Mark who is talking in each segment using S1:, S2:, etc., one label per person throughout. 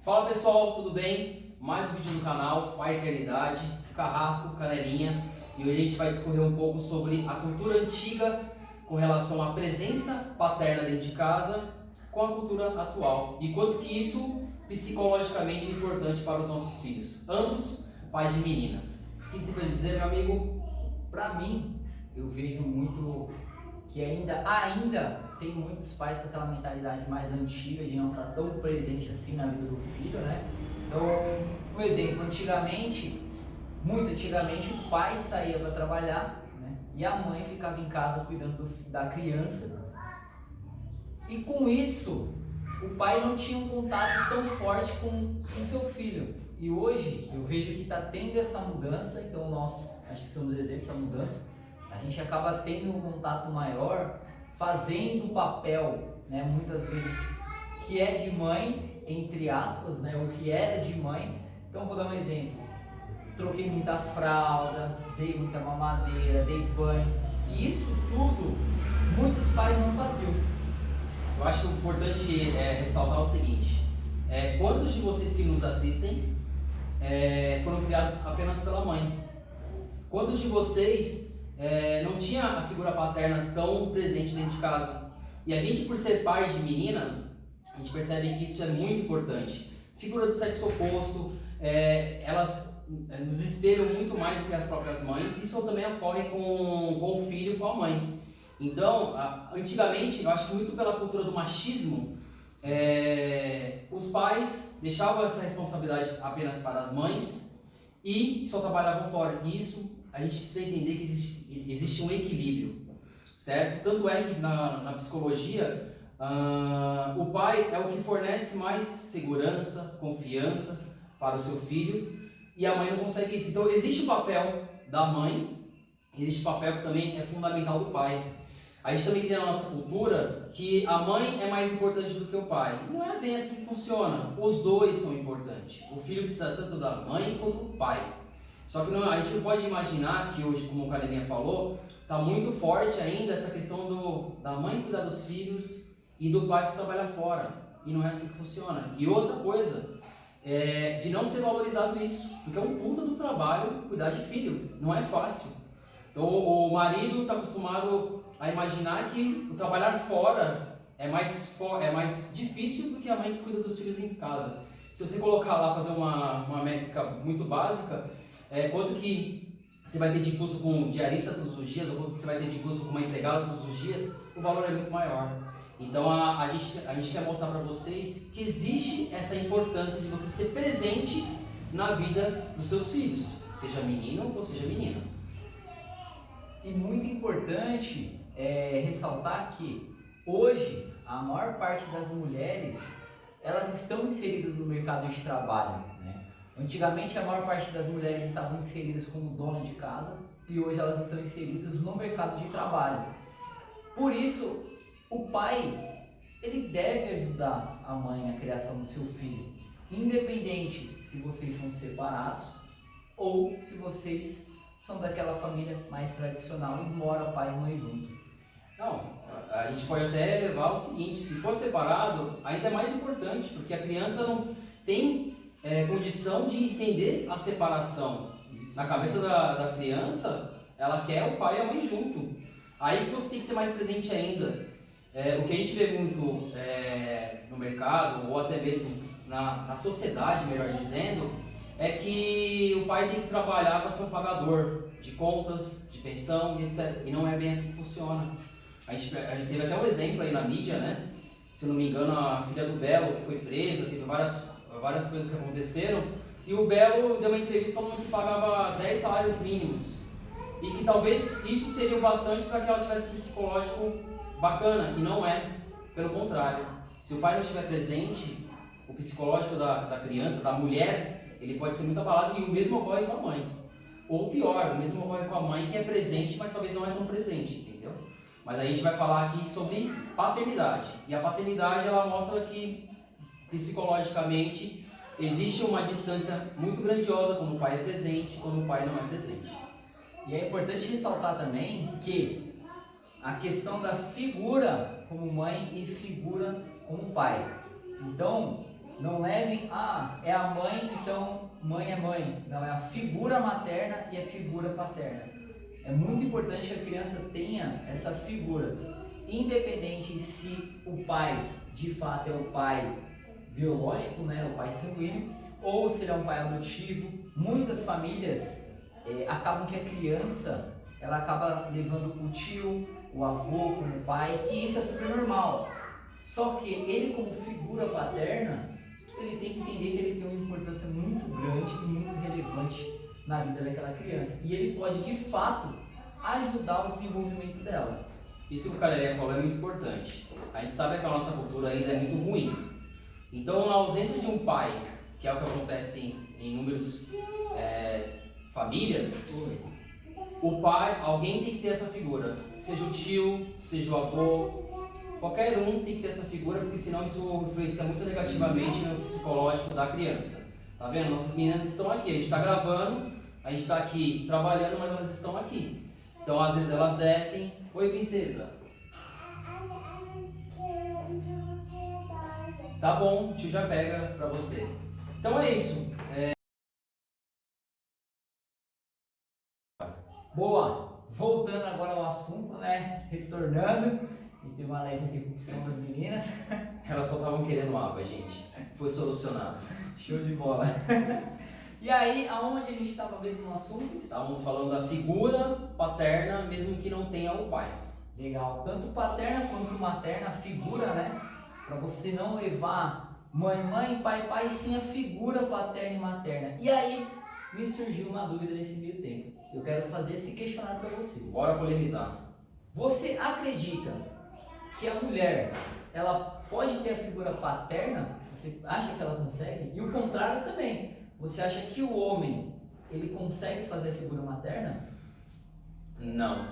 S1: Fala pessoal, tudo bem? Mais um vídeo no canal Pai Eternidade, Carrasco, Canelinha, e hoje a gente vai discorrer um pouco sobre a cultura antiga com relação à presença paterna dentro de casa com a cultura atual e quanto que isso psicologicamente é importante para os nossos filhos, ambos pais de meninas. O que você tem para dizer, meu amigo?
S2: Para mim, eu vejo muito que ainda tem muitos pais com aquela mentalidade mais antiga de não estar tão presente assim na vida do filho, né? Então, um exemplo, muito antigamente, o pai saía para trabalhar, né? E a mãe ficava em casa cuidando da criança. E com isso, o pai não tinha um contato tão forte com o seu filho. E hoje eu vejo que está tendo essa mudança, então nós acho que somos exemplos dessa mudança. A gente acaba tendo um contato maior, fazendo o papel, né, muitas vezes que é de mãe, entre aspas, né, o que era de mãe. Então vou dar um exemplo: troquei muita fralda, dei muita mamadeira, dei banho, e isso tudo muitos pais não faziam.
S1: Eu acho que o importante é ressaltar o seguinte: quantos de vocês que nos assistem foram criados apenas pela mãe? Quantos de vocês não tinha a figura paterna tão presente dentro de casa? E a gente, por ser pai de menina, a gente percebe que isso é muito importante. Figura do sexo oposto, elas nos espelham muito mais do que as próprias mães. Isso também ocorre com o filho e com a mãe. Então, antigamente, eu acho que muito pela cultura do machismo, os pais deixavam essa responsabilidade apenas para as mães e só trabalhavam fora. E isso a gente precisa entender que existe um equilíbrio, certo? Tanto é que na psicologia, o pai é o que fornece mais segurança, confiança para o seu filho e a mãe não consegue isso. Então, existe o papel da mãe, existe o papel que também é fundamental do pai. A gente também tem na nossa cultura que a mãe é mais importante do que o pai. E não é bem assim que funciona. Os dois são importantes. O filho precisa tanto da mãe quanto do pai. Só que a gente não pode imaginar que hoje, como o Canelinha falou, está muito forte ainda essa questão da mãe cuidar dos filhos e do pai se trabalhar fora. E não é assim que funciona. E outra coisa, de não ser valorizado isso. Porque é um puta do trabalho cuidar de filho. Não é fácil. Então o marido está acostumado a imaginar que o trabalhar fora é mais difícil do que a mãe que cuida dos filhos em casa. Se você colocar lá, fazer uma métrica muito básica, quanto que você vai ter de custo com um diarista todos os dias, ou quanto que você vai ter de custo com uma empregada todos os dias, o valor é muito maior. Então a gente quer mostrar para vocês que existe essa importância de você ser presente na vida dos seus filhos, seja menino ou seja menina.
S2: E muito importante ressaltar que hoje a maior parte das mulheres elas estão inseridas no mercado de trabalho, né? Antigamente a maior parte das mulheres estavam inseridas como dona de casa e hoje elas estão inseridas no mercado de trabalho. Por isso o pai ele deve ajudar a mãe na criação do seu filho, independente se vocês são separados ou se vocês são daquela família mais tradicional e mora pai e mãe junto.
S1: Não, a gente pode até levar o seguinte: se for separado, ainda é mais importante, porque a criança não tem condição de entender a separação. Na cabeça da criança, ela quer o pai e a mãe junto. Aí que você tem que ser mais presente ainda. O que a gente vê muito no mercado, ou até mesmo na sociedade, melhor dizendo, é que o pai tem que trabalhar para ser um pagador de contas, de pensão e etc. E não é bem assim que funciona. A gente teve até um exemplo aí na mídia, né? Se eu não me engano, a filha do Belo, que foi presa, teve várias coisas que aconteceram, e o Belo deu uma entrevista falando que pagava 10 salários mínimos, e que talvez isso seria o bastante para que ela tivesse um psicológico bacana, e não é, pelo contrário. Se o pai não estiver presente, o psicológico da criança, da mulher, ele pode ser muito abalado, e o mesmo ocorre com a mãe. Ou pior, o mesmo ocorre com a mãe que é presente, mas talvez não é tão presente, entendeu? Mas a gente vai falar aqui sobre paternidade. E a paternidade, ela mostra que psicologicamente existe uma distância muito grandiosa quando o pai é presente e quando o pai não é presente.
S2: E é importante ressaltar também que a questão da figura como mãe e figura como pai. Então, Não levem, é a mãe, então mãe é mãe. Não, é a figura materna e a figura paterna. É muito importante que a criança tenha essa figura, independente se o pai de fato é o pai biológico, né, o pai sanguíneo, ou se ele é um pai adotivo. Muitas famílias acabam que a criança ela acaba levando o tio, o avô como pai, e isso é super normal. Só que ele, como figura paterna, ele tem que entender que ele tem uma importância muito grande e muito relevante na vida daquela criança. E ele pode, de fato, ajudar o desenvolvimento dela.
S1: Isso que o Calheré falou é muito importante. A gente sabe que a nossa cultura ainda é muito ruim. Então, a ausência de um pai, que é o que acontece em inúmeras famílias, o pai, alguém tem que ter essa figura. Seja o tio, seja o avô, qualquer um tem que ter essa figura, porque senão isso influencia muito negativamente no psicológico da criança. Tá vendo? Nossas meninas estão aqui, a gente está gravando, a gente está aqui trabalhando, mas elas estão aqui. Então às vezes elas descem, oi princesa. Tá bom, o tio já pega pra você. Então é isso.
S2: Boa! Voltando agora ao assunto, né? Retornando. A gente teve uma leve interrupção das meninas.
S1: Elas só estavam querendo água, gente. Foi solucionado.
S2: Show de bola. E aí, aonde a gente estava mesmo no assunto?
S1: Estávamos falando da figura paterna, mesmo que não tenha o pai.
S2: Legal. Tanto paterna quanto materna, a figura, né? Para você não levar mãe, pai, sim a figura paterna e materna. E aí, me surgiu uma dúvida nesse meio tempo. Eu quero fazer esse questionário para você.
S1: Bora polemizar.
S2: Você acredita que a mulher, ela pode ter a figura paterna? Você acha que ela consegue? E o contrário também. Você acha que o homem, ele consegue fazer a figura materna?
S1: Não.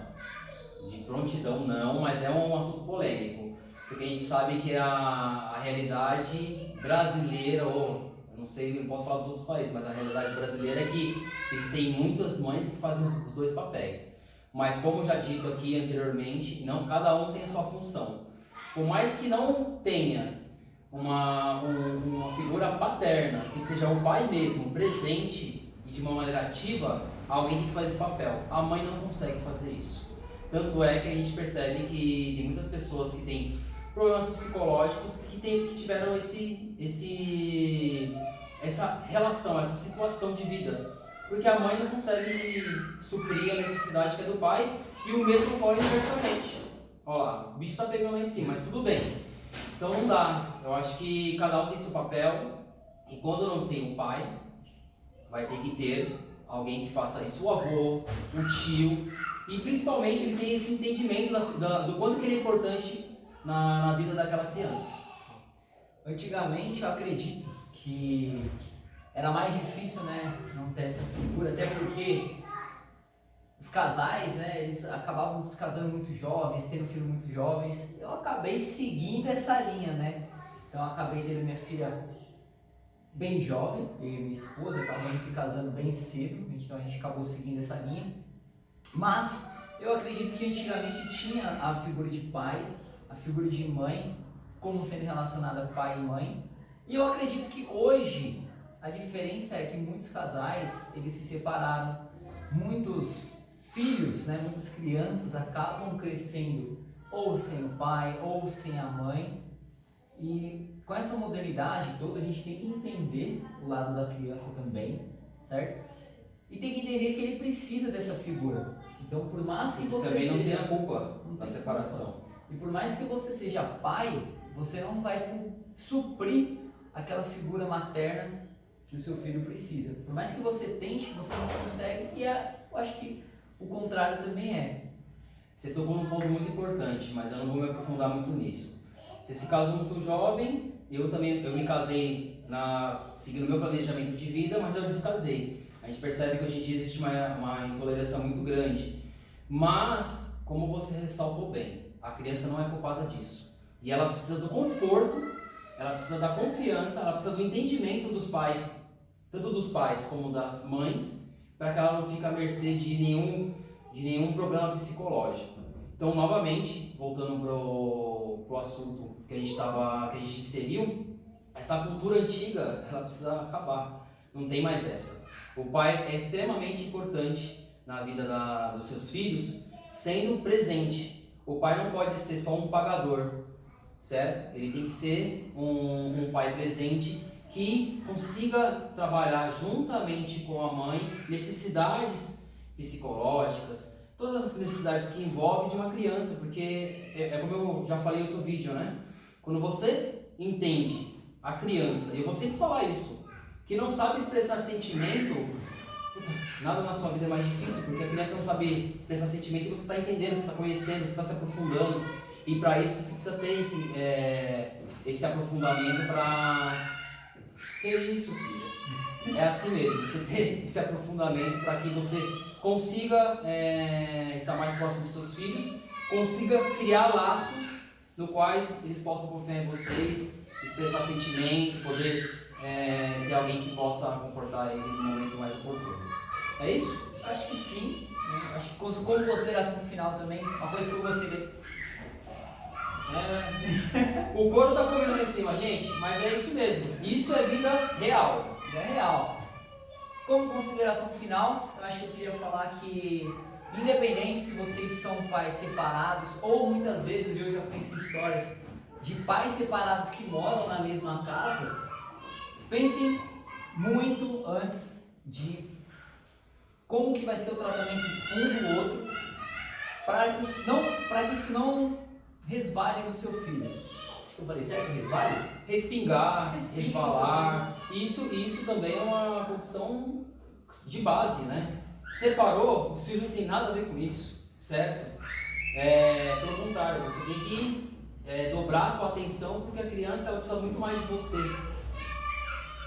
S1: De prontidão não, mas é um assunto polêmico. Porque a gente sabe que a realidade brasileira, ou eu não sei, não posso falar dos outros países, mas a realidade brasileira é que existem muitas mães que fazem os dois papéis. Mas como já dito aqui anteriormente, não, cada um tem a sua função. Por mais que não tenha uma figura paterna, que seja o pai mesmo, presente e de uma maneira ativa, alguém tem que fazer esse papel. A mãe não consegue fazer isso. Tanto é que a gente percebe que tem muitas pessoas que têm problemas psicológicos que tiveram essa relação, essa situação de vida. Porque a mãe não consegue suprir a necessidade que é do pai e o mesmo ocorre inversamente. Olha lá, o bicho está pegando lá em cima, mas tudo bem. Então não dá. Eu acho que cada um tem seu papel e quando não tem um pai, vai ter que ter alguém que faça isso, o avô, o tio, e principalmente ele tem esse entendimento do quanto que ele é importante na vida daquela criança.
S2: Antigamente eu acredito que era mais difícil, né, não ter essa figura, até porque os casais, né, eles acabavam se casando muito jovens, tendo filhos muito jovens. Eu acabei seguindo essa linha, né? Então eu acabei tendo minha filha bem jovem, eu e minha esposa acabamos se casando bem cedo, então a gente acabou seguindo essa linha. Mas eu acredito que antigamente tinha a figura de pai, a figura de mãe, como sendo relacionada a pai e mãe. E eu acredito que hoje a diferença é que muitos casais, eles se separaram, muitos filhos, né, muitas crianças acabam crescendo ou sem o pai ou sem a mãe. E com essa modernidade toda, a gente tem que entender o lado da criança também, certo? E tem que entender que ele precisa dessa figura. Então, por mais que você
S1: também não
S2: seja...
S1: tem a culpa da separação.
S2: E por mais que você seja pai, você não vai suprir aquela figura materna que o seu filho precisa. Por mais que você tente, você não consegue. E eu acho que o contrário também é.
S1: Você tocou num ponto muito importante, mas eu não vou me aprofundar muito nisso. Você se casou muito jovem, eu me casei seguindo o meu planejamento de vida, mas eu descasei. A gente percebe que hoje em dia existe uma intolerância muito grande. Mas, como você ressaltou bem, a criança não é culpada disso. E ela precisa do conforto, ela precisa da confiança, ela precisa do entendimento dos pais, tanto dos pais como das mães, para que ela não fique à mercê de nenhum problema psicológico. Então, novamente, voltando pro assunto que a gente inseriu, essa cultura antiga, ela precisa acabar. Não tem mais essa. O pai é extremamente importante na vida dos seus filhos, sendo presente. O pai não pode ser só um pagador, certo? Ele tem que ser um pai presente que consiga trabalhar juntamente com a mãe necessidades psicológicas, todas as necessidades que envolvem de uma criança, porque é como eu já falei em outro vídeo, né? Quando você entende a criança, e eu vou sempre falar isso, que não sabe expressar sentimento, puta, nada na sua vida é mais difícil, porque a criança não sabe expressar sentimento e você está entendendo, você está conhecendo, você está se aprofundando, e para isso você precisa ter esse aprofundamento para... Que isso, filha? É assim mesmo, você ter esse aprofundamento para que você consiga estar mais próximo dos seus filhos, consiga criar laços no quais eles possam confiar em vocês, expressar sentimento, poder ter alguém que possa confortar eles no momento mais oportuno. É isso?
S2: Acho que sim. Acho que como consideração final também, uma coisa que eu gostei de...
S1: O couro tá comendo lá em cima, gente, mas é isso mesmo. Isso é vida real.
S2: Vida real. Como consideração final, eu acho que eu queria falar que, independente se vocês são pais separados, ou muitas vezes eu já conheci histórias de pais separados que moram na mesma casa, pensem muito antes de como que vai ser o tratamento um do outro, para que isso não resvale no seu filho. Acho que eu falei certo? Resvale?
S1: Respingar, resvalar. Isso também é uma condição de base, né? Separou, os filhos não tem nada a ver com isso, certo? Pelo contrário, você tem que dobrar a sua atenção, porque a criança ela precisa muito mais de você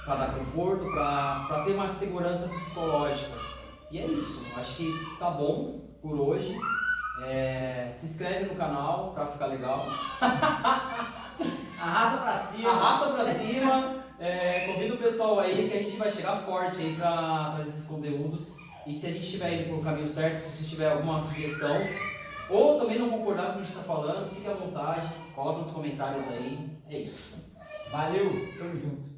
S1: para dar conforto, para ter uma segurança psicológica. E é isso, acho que tá bom por hoje. Se inscreve no canal para ficar legal.
S2: Arrasta pra cima.
S1: Arrasta pra cima. Convida o pessoal aí que a gente vai chegar forte aí para trazer esses conteúdos. E se a gente estiver indo pelo caminho certo, se você tiver alguma sugestão ou também não concordar com o que a gente está falando, fique à vontade, coloca nos comentários aí. É isso.
S2: Valeu, tamo junto.